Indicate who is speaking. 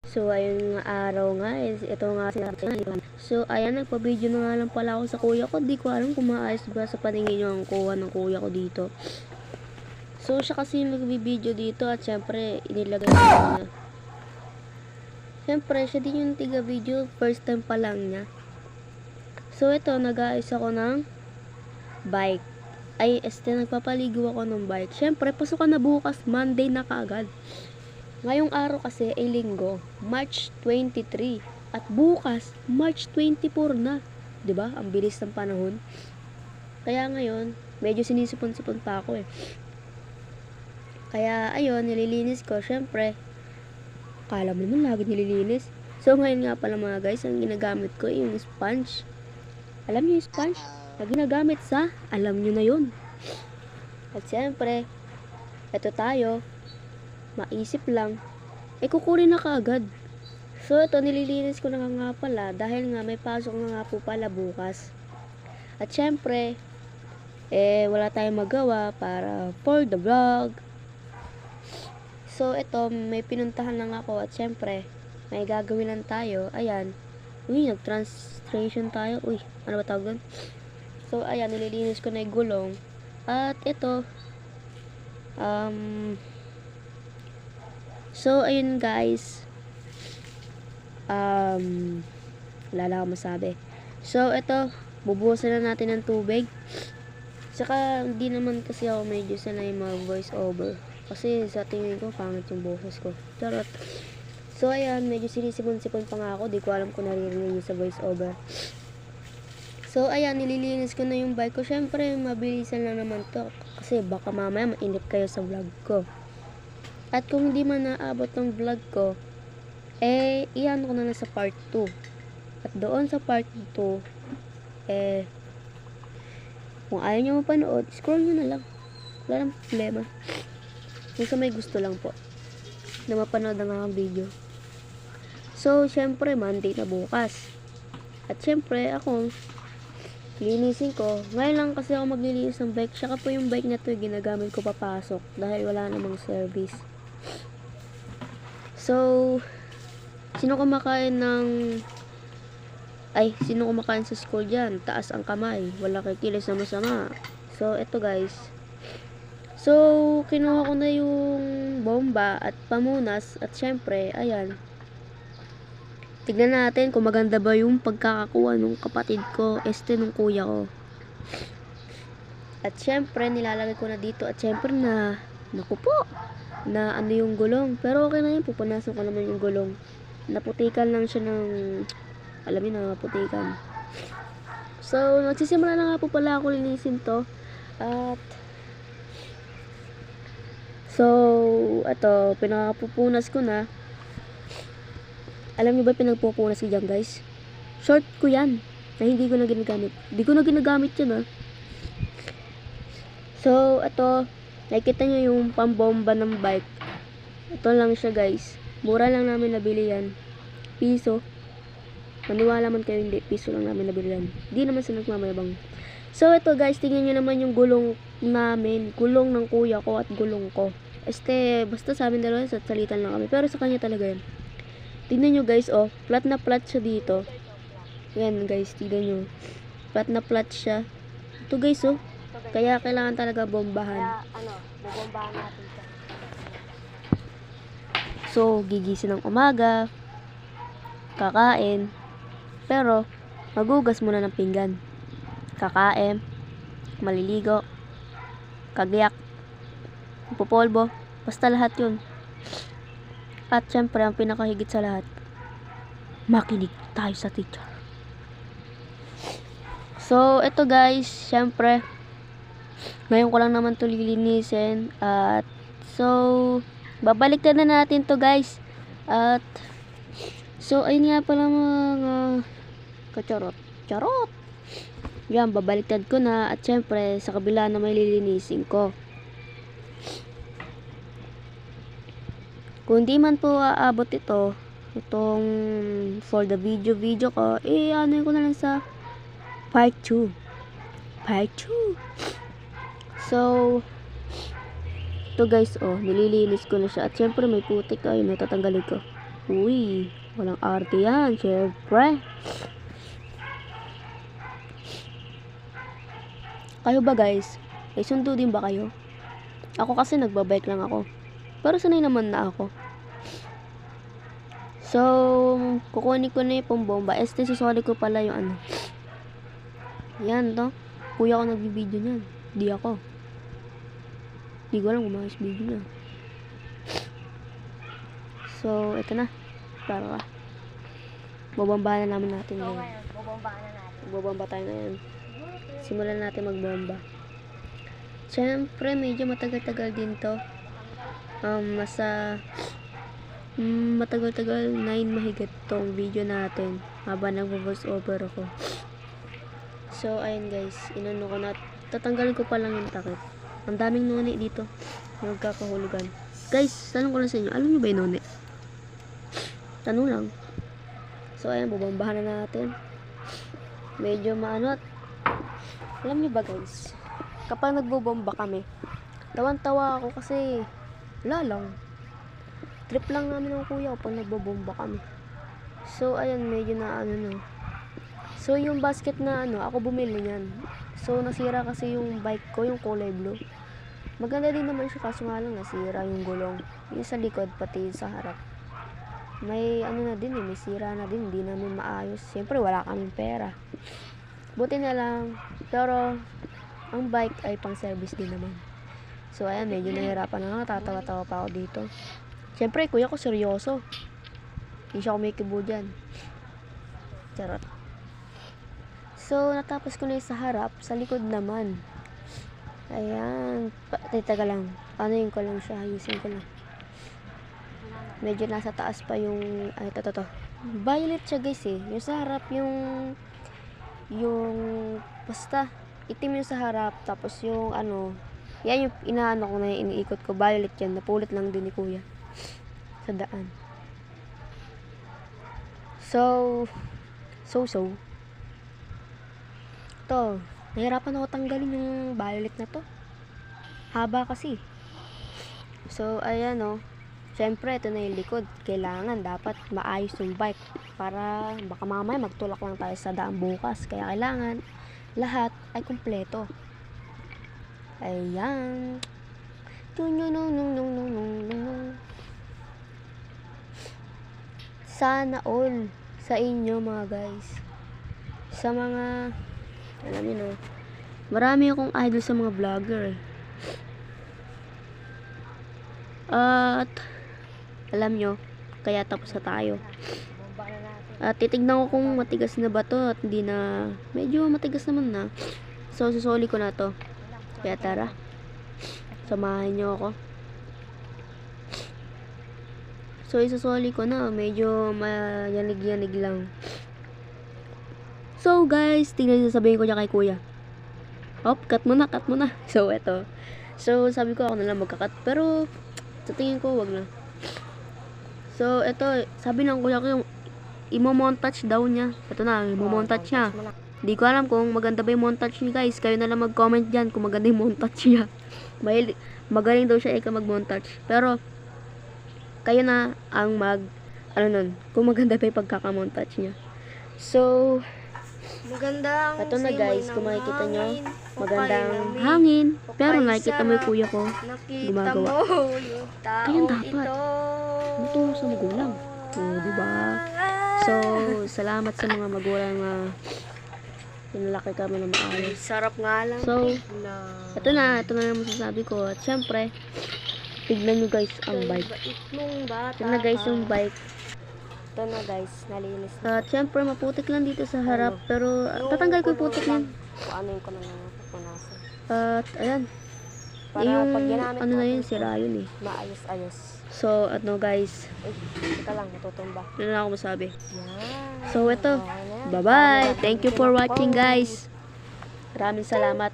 Speaker 1: So, ayun nga araw nga, ito nga sinabi. So, ayan, nagpa-video na nga lang pala ako sa kuya ko. Di ko alam kung maayos ba sa paningin nyo ang kuha ng kuya ko dito. So, siya kasi nag-video dito at syempre, inilagay niya. Syempre, siya din yung tiga-video. First time pa lang niya. So, ito, nag-aayos ako ng bike. Nagpapaligo ako ng bike. Syempre, pasukan na bukas, Monday na kaagad. Ngayong araw kasi ay linggo, March 23. At bukas, March 24 na. 'Di ba? Ang bilis ng panahon. Kaya ngayon, medyo sinisipon-sipon pa ako eh. Kaya ayun, nililinis ko. Syempre, kala mo naman lagi nililinis. So ngayon nga pala mga guys, ang ginagamit ko ay yung sponge. Alam niyo yung sponge? Na ginagamit sa, alam niyo na yun. At syempre, eto tayo. Maisip lang, kukunin na kaagad. So, ito, nililinis ko na nga pala dahil nga may pasok na nga po pala bukas. At syempre, wala tayong magawa para for the vlog. So, ito, may pinuntahan lang ako at syempre, may gagawin lang tayo. Ayan. Uy, nag-translation tayo. Uy, ano ba tawag doon? So, ayan, nililinis ko na yung gulong. At ito, so, ayun guys. Wala lang ako masabi. So, ito, bubuhusan na natin ng tubig. Saka, hindi naman kasi ako medyo sanay mga voice over. Kasi sa tingin ko, pangit yung boses ko. Charot. So, ayan, medyo sinisipon-sipon pa nga ako. Di ko alam kung naririnig nyo sa voice over. So, ayan, nililinis ko na yung bike ko. Syempre, mabilisan lang naman to. Kasi baka mamaya mainip kayo sa vlog ko. At kung hindi man naabot ng vlog ko, iyan ko na lang sa part 2. At doon sa part 2, kung ayaw nyo mapanood, scroll nyo na lang. Wala nang problema. Kung sa may gusto lang po, na mapanood ang aking video. So, syempre, Monday na bukas. At syempre, ako, linisin ko. Ngayon lang kasi ako maglilinis ng bike. Saka po yung bike na to, ginagamit ko papasok. Dahil wala namang service. So, sino kumakain sa school dyan? Taas ang kamay. Wala kikilos na masama. So, eto guys. So, kinuha ko na yung bomba at pamunas. At syempre, ayan. Tignan natin kung maganda ba yung pagkakakuha nung kapatid ko, nung kuya ko. At syempre, nilalagay ko na dito. At syempre naku po, na ano yung gulong. Pero okay na yun, pupunasan ko naman yung gulong. Naputikan lang siya ng, alam niyo na, naputikan. So, nagsisimula na nga po pala ako linisin to. At, so, ito, pinakapupunas ko na. Alam niyo ba pinagpupunas ko dyan guys? Short ko yan, na hindi ko na ginagamit. Hindi ko na ginagamit yan So, ito, nakikita nyo yung pambomba ng bike. Ito lang siya guys. Mura lang namin nabili yan. Piso. Maniwala man kayo hindi. Piso lang namin nabili yan. Di naman sila nagmamayabang. So ito guys. Tingnan nyo naman yung gulong namin. Gulong ng kuya ko at gulong ko. Basta sa amin dalawa sa salitan lang kami. Pero sa kanya talaga yan. Tingnan nyo guys Flat na flat siya dito. Yan guys. Tingnan nyo. Flat na flat siya. Ito guys Kaya kailangan talaga bombahan. Kaya bobombahan natin siya. So, gigising ng umaga, kakain, pero magugas muna ng pinggan. Kakain, maliligo, kagyak, pupolbo, basta lahat yun. At syempre, ang pinakahigit sa lahat, makinig tayo sa teacher. So, ito guys, syempre, ngayon ko lang naman ito lilinisin. At so, babalik na natin to guys. At so, ayun nga pala mga kacharot. Charot! Yan, babaliktad ko na. At syempre, sa kabila na may lilinisin ko. Kung di man po aabot itong for the video ko, ano ko na lang sa part 2. Part 2. So, ito guys, nililinis ko na siya. At syempre may putik, ayun, natatanggalin ko. Uy, walang arte yan, syempre. Kayo ba guys? May sundo din ba kayo? Ako kasi nagbabike lang ako. Pero sanay naman na ako. So, kukunin ko na yung pambomba. Susoli ko pala yung ano. Yan to. Kuya ko nagbibideo niyan. Di ako. Di ko alam kung makis video niya. So, ito na. Para bobombahan na namin natin
Speaker 2: So
Speaker 1: yun.
Speaker 2: ngayon, bubombahan na natin.
Speaker 1: Bobomba tayo ngayon. Simulan natin magbomba. Siyempre, medyo matagal-tagal din to. Matagal-tagal 9 mahigit tong video natin habang nag-voice over ako. So, ayun guys, inano ko na. Tatanggalin ko pa lang yung takip. Ang daming noni dito. Nagkakahulugan. Guys, tanong ko lang sa inyo. Alam nyo ba yung noni? Tanong lang. So, ayun, bubombahan na natin. Medyo maano at alam nyo ba guys, kapag nagbobomba kami, tawan-tawa ako kasi wala lang. Trip lang namin ng kuya ko pag nagbobomba kami. So, ayun, medyo na ano no. So, yung basket na ano, ako bumili niyan. So, nasira kasi yung bike ko, yung kulay blue. Maganda din naman siya kaso nga lang nasira yung gulong. Yung sa likod, pati sa harap. May ano na din eh, may sira na din, hindi namin maayos. Siyempre, wala kaming pera. Buti na lang, pero ang bike ay pang service din naman. So, ayan, medyo nahirapan na nga, tatawa-tawa pa ako dito. Siyempre, kuya ko seryoso. Hindi siya kumikibo dyan. Charot. So, natapos ko na yung sa harap, sa likod naman. Ayan. Teka lang. Ano ko lang siya, ayusin ko lang. Medyo nasa taas pa yung, ay, to. Violet siya guys eh. Yung sa harap, yung, basta, itim yung sa harap, tapos yung ano, yan yung inaano ko na yung iniikot ko, violet yan, napulit lang din ni kuya sa daan. So to, nahirapan ako tanggalin yung violet na to, haba kasi. So ayan o, syempre ito na yung likod, kailangan dapat maayos yung bike para baka mamaya magtulak lang tayo sa daan bukas, kaya kailangan lahat ay kumpleto. Ayan. Sana all sa inyo mga guys. Sa mga, alam niyo no, marami akong idol sa mga vlogger. At alam nyo, kaya tapos na tayo.
Speaker 2: Bumba na natin.
Speaker 1: At titignan ko kung matigas na ba to at hindi na, medyo matigas naman na. So susoli ko na to. Kaya tara, samahan nyo ako. So isusoli ko na, medyo mayanig-yanig lang. So guys, tingnan nyo, sabihin ko niya kay kuya. Hop, cut mo na. So eto. So sabi ko ako na lang magka-cut, pero sa tingin ko wag na. So eto, sabi ng kuya ko yung imo-montage daw niya. Ito na, imo-montage niya. Hindi ko alam kung maganda ba yung montage niya guys. Kayo na lang mag-comment dyan kung maganda yung montage niya. Magaling daw siya mag-montage. Pero kayo na ang kung maganda pa yung pagkaka-montage niya. So,
Speaker 2: Maganda ang
Speaker 1: ito na guys, kung makikita nyo, magandang
Speaker 2: hangin.
Speaker 1: hangin. Pero
Speaker 2: Okay,
Speaker 1: nakikita mo yung kuya ko.
Speaker 2: Nakita
Speaker 1: gumagawa.
Speaker 2: mo yung tao
Speaker 1: Kaya dapat.
Speaker 2: ito.
Speaker 1: Ito sa magulang. Diba? So, salamat sa mga magulang na pinalaki kami na maayos.
Speaker 2: Sarap nga lang.
Speaker 1: So,
Speaker 2: ito
Speaker 1: ito na yung masasabi ko. At syempre, tignan nyo guys ang bike. Tignan na guys yung bike.
Speaker 2: Ito na guys, nalinis na.
Speaker 1: At syempre, maputik lang dito sa harap. Pero, tatanggal ko yung putik yan.
Speaker 2: Ano yung ko na napupunasan.
Speaker 1: At, ayan.
Speaker 2: Para
Speaker 1: Yung,
Speaker 2: pag ginamit
Speaker 1: ano na
Speaker 2: natin,
Speaker 1: yun, sira yun eh.
Speaker 2: maayos-ayos.
Speaker 1: So, guys,
Speaker 2: Ay, teka lang, natutumba.
Speaker 1: ano na ako masabi.
Speaker 2: Yan.
Speaker 1: So, ito.
Speaker 2: Okay na yan.
Speaker 1: Bye-bye. Thank you for watching guys. Maraming salamat.